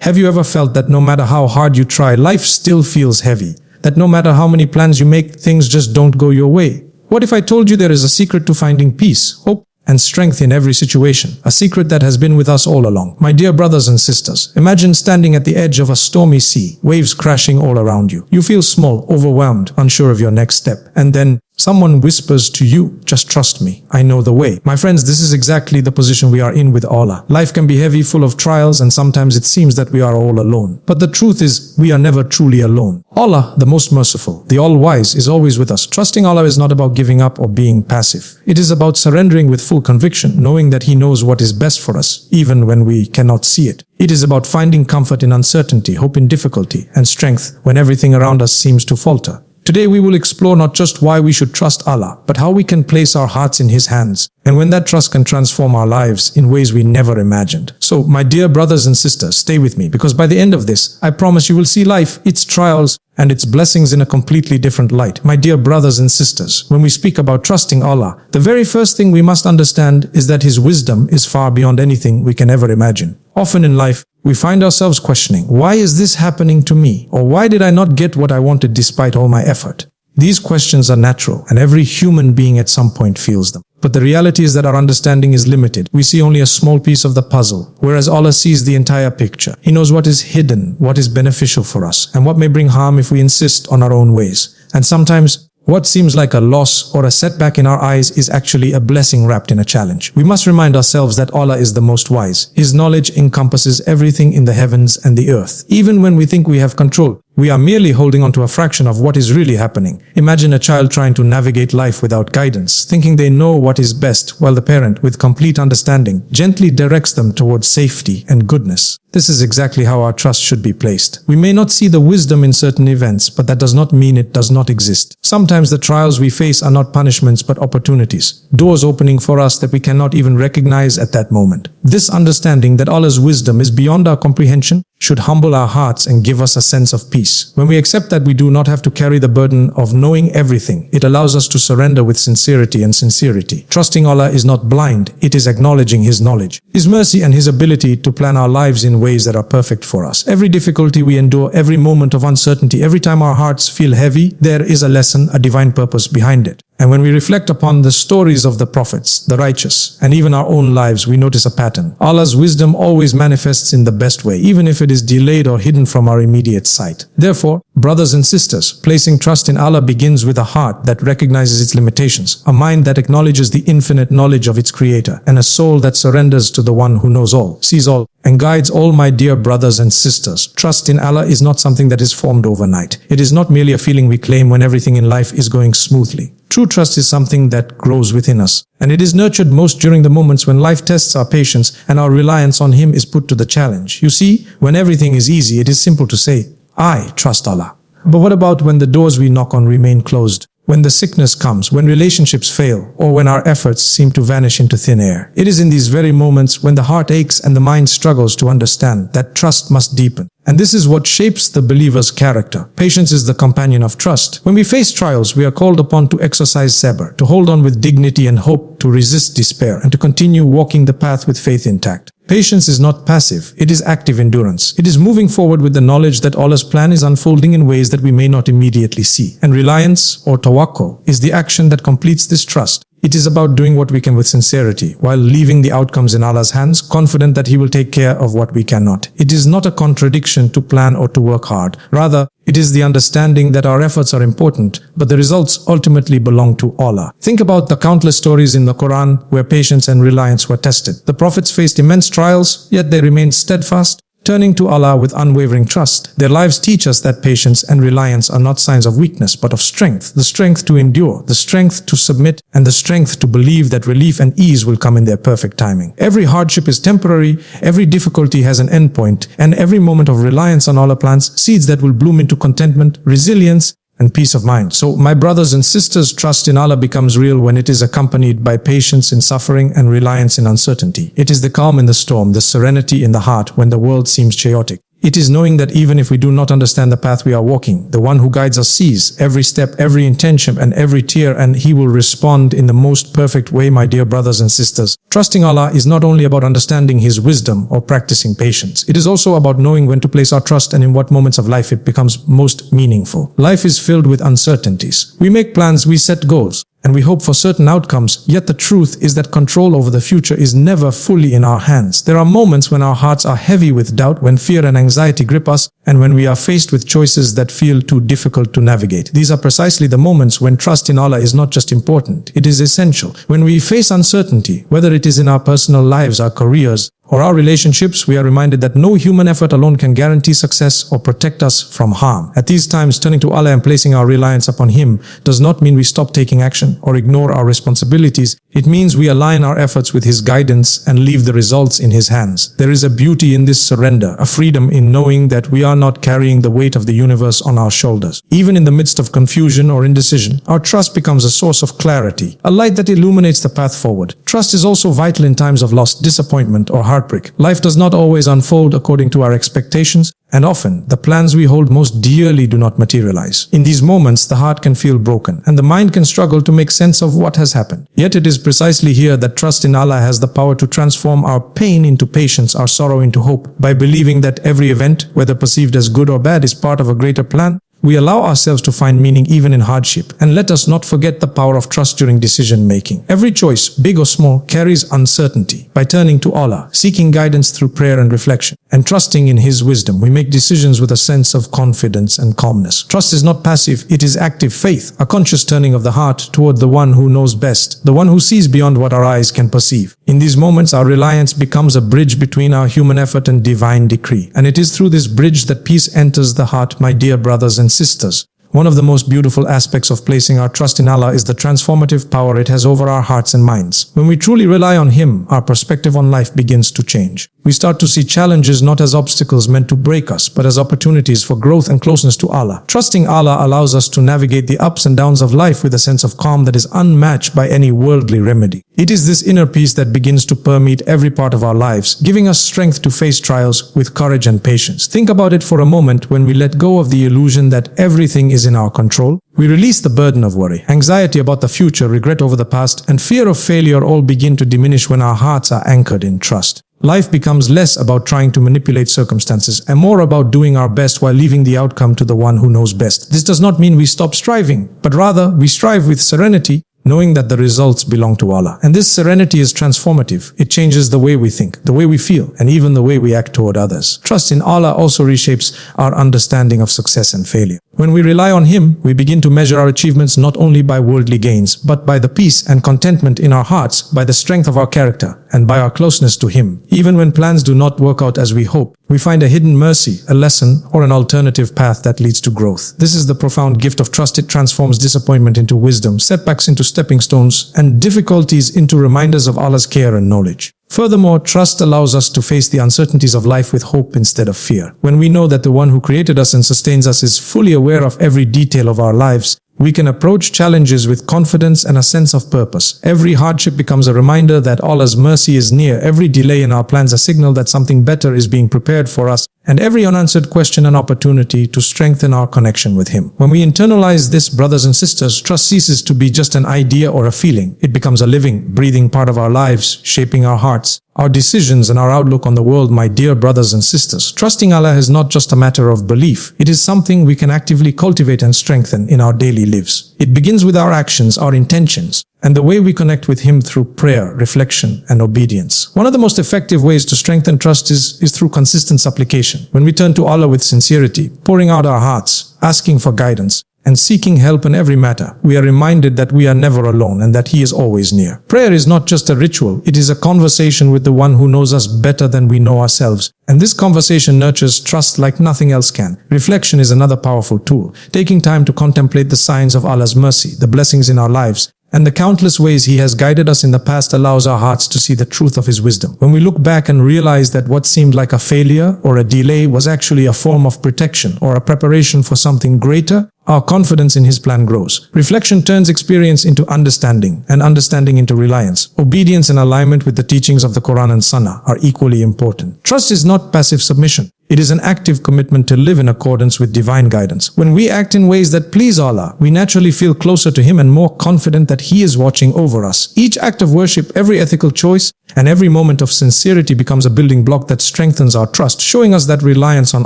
Have you ever felt that no matter how hard you try, life still feels heavy? That no matter how many plans you make, things just don't go your way? What if I told you there is a secret to finding peace, hope, and strength in every situation, a secret that has been with us all along? My dear brothers and sisters, imagine standing at the edge of a stormy sea, waves crashing all around you. You feel small, overwhelmed, unsure of your next step. And then someone whispers to you, just trust me, I know the way. My friends, this is exactly the position we are in with Allah. Life can be heavy, full of trials, and sometimes it seems that we are all alone. But the truth is, we are never truly alone. Allah, the most merciful, the all-wise, is always with us. Trusting Allah is not about giving up or being passive. It is about surrendering with full conviction, knowing that He knows what is best for us, even when we cannot see it. It is about finding comfort in uncertainty, hope in difficulty, and strength when everything around us seems to falter. Today we will explore not just why we should trust Allah, but how we can place our hearts in His hands, and when that trust can transform our lives in ways we never imagined. So, my dear brothers and sisters, stay with me, because by the end of this, I promise you will see life, its trials, and its blessings in a completely different light. My dear brothers and sisters, when we speak about trusting Allah, the very first thing we must understand is that His wisdom is far beyond anything we can ever imagine. Often in life, we find ourselves questioning, why is this happening to me? Or why did I not get what I wanted despite all my effort? These questions are natural, and every human being at some point feels them. But the reality is that our understanding is limited. We see only a small piece of the puzzle, whereas Allah sees the entire picture. He knows what is hidden, what is beneficial for us, and what may bring harm if we insist on our own ways. And sometimes, what seems like a loss or a setback in our eyes is actually a blessing wrapped in a challenge. We must remind ourselves that Allah is the most wise. His knowledge encompasses everything in the heavens and the earth. Even when we think we have control, we are merely holding on to a fraction of what is really happening. Imagine a child trying to navigate life without guidance, thinking they know what is best, while the parent, with complete understanding, gently directs them towards safety and goodness. This is exactly how our trust should be placed. We may not see the wisdom in certain events, but that does not mean it does not exist. Sometimes the trials we face are not punishments but opportunities, doors opening for us that we cannot even recognize at that moment. This understanding that Allah's wisdom is beyond our comprehension should humble our hearts and give us a sense of peace. When we accept that we do not have to carry the burden of knowing everything, it allows us to surrender with sincerity and sincerity. Trusting Allah is not blind, it is acknowledging His knowledge, His mercy, and His ability to plan our lives in ways that are perfect for us. Every difficulty we endure, every moment of uncertainty, every time our hearts feel heavy, there is a lesson, a divine purpose behind it. And when we reflect upon the stories of the prophets, the righteous, and even our own lives, we notice a pattern. Allah's wisdom always manifests in the best way, even if it is delayed or hidden from our immediate sight. Therefore, brothers and sisters, placing trust in Allah begins with a heart that recognizes its limitations, a mind that acknowledges the infinite knowledge of its Creator, and a soul that surrenders to the One who knows all, sees all, and guides all. My dear brothers and sisters, trust in Allah is not something that is formed overnight. It is not merely a feeling we claim when everything in life is going smoothly. True trust is something that grows within us, and it is nurtured most during the moments when life tests our patience and our reliance on Him is put to the challenge. You see, when everything is easy, it is simple to say, I trust Allah. But what about when the doors we knock on remain closed? When the sickness comes, when relationships fail, or when our efforts seem to vanish into thin air? It is in these very moments when the heart aches and the mind struggles to understand that trust must deepen. And this is what shapes the believer's character. Patience is the companion of trust. When we face trials, we are called upon to exercise sabr, to hold on with dignity and hope, to resist despair, and to continue walking the path with faith intact. Patience is not passive, it is active endurance. It is moving forward with the knowledge that Allah's plan is unfolding in ways that we may not immediately see. And reliance, or tawakkul, is the action that completes this trust. It is about doing what we can with sincerity, while leaving the outcomes in Allah's hands, confident that He will take care of what we cannot. It is not a contradiction to plan or to work hard. Rather, it is the understanding that our efforts are important, but the results ultimately belong to Allah. Think about the countless stories in the Qur'an where patience and reliance were tested. The prophets faced immense trials, yet they remained steadfast, turning to Allah with unwavering trust. Their lives teach us that patience and reliance are not signs of weakness, but of strength. The strength to endure, the strength to submit, and the strength to believe that relief and ease will come in their perfect timing. Every hardship is temporary, every difficulty has an endpoint, and every moment of reliance on Allah plants seeds that will bloom into contentment, resilience, and peace of mind. So, my brothers and sisters, trust in Allah becomes real when it is accompanied by patience in suffering and reliance in uncertainty. It is the calm in the storm, the serenity in the heart when the world seems chaotic. It is knowing that even if we do not understand the path we are walking, the one who guides us sees every step, every intention, and every tear, and he will respond in the most perfect way, my dear brothers and sisters. Trusting Allah is not only about understanding His wisdom or practicing patience. It is also about knowing when to place our trust and in what moments of life it becomes most meaningful. Life is filled with uncertainties. We make plans, we set goals, and we hope for certain outcomes, yet the truth is that control over the future is never fully in our hands. There are moments when our hearts are heavy with doubt, when fear and anxiety grip us, and when we are faced with choices that feel too difficult to navigate. These are precisely the moments when trust in Allah is not just important, it is essential. When we face uncertainty, whether it is in our personal lives, our careers, or our relationships, we are reminded that no human effort alone can guarantee success or protect us from harm. At these times, turning to Allah and placing our reliance upon Him does not mean we stop taking action or ignore our responsibilities. It means we align our efforts with His guidance and leave the results in His hands. There is a beauty in this surrender, a freedom in knowing that we are not carrying the weight of the universe on our shoulders. Even in the midst of confusion or indecision, our trust becomes a source of clarity, a light that illuminates the path forward. Trust is also vital in times of loss, disappointment, or heartbreak. Life does not always unfold according to our expectations, and often the plans we hold most dearly do not materialize. In these moments, the heart can feel broken, and the mind can struggle to make sense of what has happened. Yet it is precisely here that trust in Allah has the power to transform our pain into patience, our sorrow into hope. By believing that every event, whether perceived as good or bad, is part of a greater plan, we allow ourselves to find meaning even in hardship. And let us not forget the power of trust during decision making. Every choice, big or small, carries uncertainty. By turning to Allah, seeking guidance through prayer and reflection, and trusting in His wisdom, we make decisions with a sense of confidence and calmness. Trust is not passive, it is active faith, a conscious turning of the heart toward the one who knows best, the one who sees beyond what our eyes can perceive. In these moments, our reliance becomes a bridge between our human effort and divine decree. And it is through this bridge that peace enters the heart, my dear brothers and sisters. One of the most beautiful aspects of placing our trust in Allah is the transformative power it has over our hearts and minds. When we truly rely on Him, our perspective on life begins to change. We start to see challenges not as obstacles meant to break us, but as opportunities for growth and closeness to Allah. Trusting Allah allows us to navigate the ups and downs of life with a sense of calm that is unmatched by any worldly remedy. It is this inner peace that begins to permeate every part of our lives, giving us strength to face trials with courage and patience. Think about it for a moment. When we let go of the illusion that everything is in our control, we release the burden of worry. Anxiety about the future, regret over the past, and fear of failure all begin to diminish when our hearts are anchored in trust. Life becomes less about trying to manipulate circumstances and more about doing our best while leaving the outcome to the one who knows best. This does not mean we stop striving, but rather we strive with serenity, knowing that the results belong to Allah. And this serenity is transformative. It changes the way we think, the way we feel, and even the way we act toward others. Trust in Allah also reshapes our understanding of success and failure. When we rely on Him, we begin to measure our achievements not only by worldly gains, but by the peace and contentment in our hearts, by the strength of our character, and by our closeness to Him. Even when plans do not work out as we hope, we find a hidden mercy, a lesson, or an alternative path that leads to growth. This is the profound gift of trust. It transforms disappointment into wisdom, setbacks into stepping stones, and difficulties into reminders of Allah's care and knowledge. Furthermore, trust allows us to face the uncertainties of life with hope instead of fear. When we know that the one who created us and sustains us is fully aware of every detail of our lives, we can approach challenges with confidence and a sense of purpose. Every hardship becomes a reminder that Allah's mercy is near, every delay in our plans a signal that something better is being prepared for us, and every unanswered question an opportunity to strengthen our connection with Him. When we internalize this, brothers and sisters, trust ceases to be just an idea or a feeling. It becomes a living, breathing part of our lives, shaping our hearts, our decisions, and our outlook on the world. My dear brothers and sisters, trusting Allah is not just a matter of belief. It is something we can actively cultivate and strengthen in our daily lives. It begins with our actions, our intentions, and the way we connect with Him through prayer, reflection, and obedience. One of the most effective ways to strengthen trust is through consistent supplication. When we turn to Allah with sincerity, pouring out our hearts, asking for guidance, and seeking help in every matter, we are reminded that we are never alone and that He is always near. Prayer is not just a ritual, it is a conversation with the one who knows us better than we know ourselves. And this conversation nurtures trust like nothing else can. Reflection is another powerful tool. Taking time to contemplate the signs of Allah's mercy, the blessings in our lives, and the countless ways He has guided us in the past allows our hearts to see the truth of His wisdom. When we look back and realize that what seemed like a failure or a delay was actually a form of protection or a preparation for something greater, our confidence in His plan grows. Reflection turns experience into understanding, and understanding into reliance. Obedience and alignment with the teachings of the Qur'an and Sunnah are equally important. Trust is not passive submission. It is an active commitment to live in accordance with divine guidance. When we act in ways that please Allah, we naturally feel closer to Him and more confident that He is watching over us. Each act of worship, every ethical choice, and every moment of sincerity becomes a building block that strengthens our trust, showing us that reliance on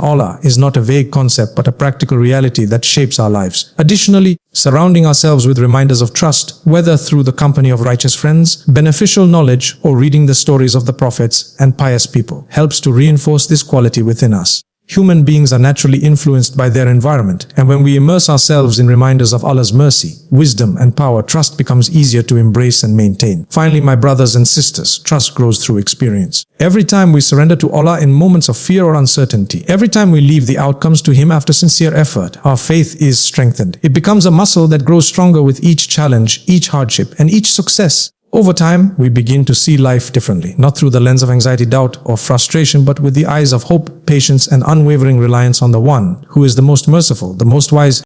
Allah is not a vague concept but a practical reality that shapes our lives. Additionally, surrounding ourselves with reminders of trust, whether through the company of righteous friends, beneficial knowledge, or reading the stories of the prophets and pious people, helps to reinforce this quality within us. Human beings are naturally influenced by their environment, and when we immerse ourselves in reminders of Allah's mercy, wisdom, and power, trust becomes easier to embrace and maintain. Finally, my brothers and sisters, trust grows through experience. Every time we surrender to Allah in moments of fear or uncertainty, every time we leave the outcomes to Him after sincere effort, our faith is strengthened. It becomes a muscle that grows stronger with each challenge, each hardship, and each success. Over time, we begin to see life differently, not through the lens of anxiety, doubt, or frustration, but with the eyes of hope, patience, and unwavering reliance on the One who is the most merciful, the most wise,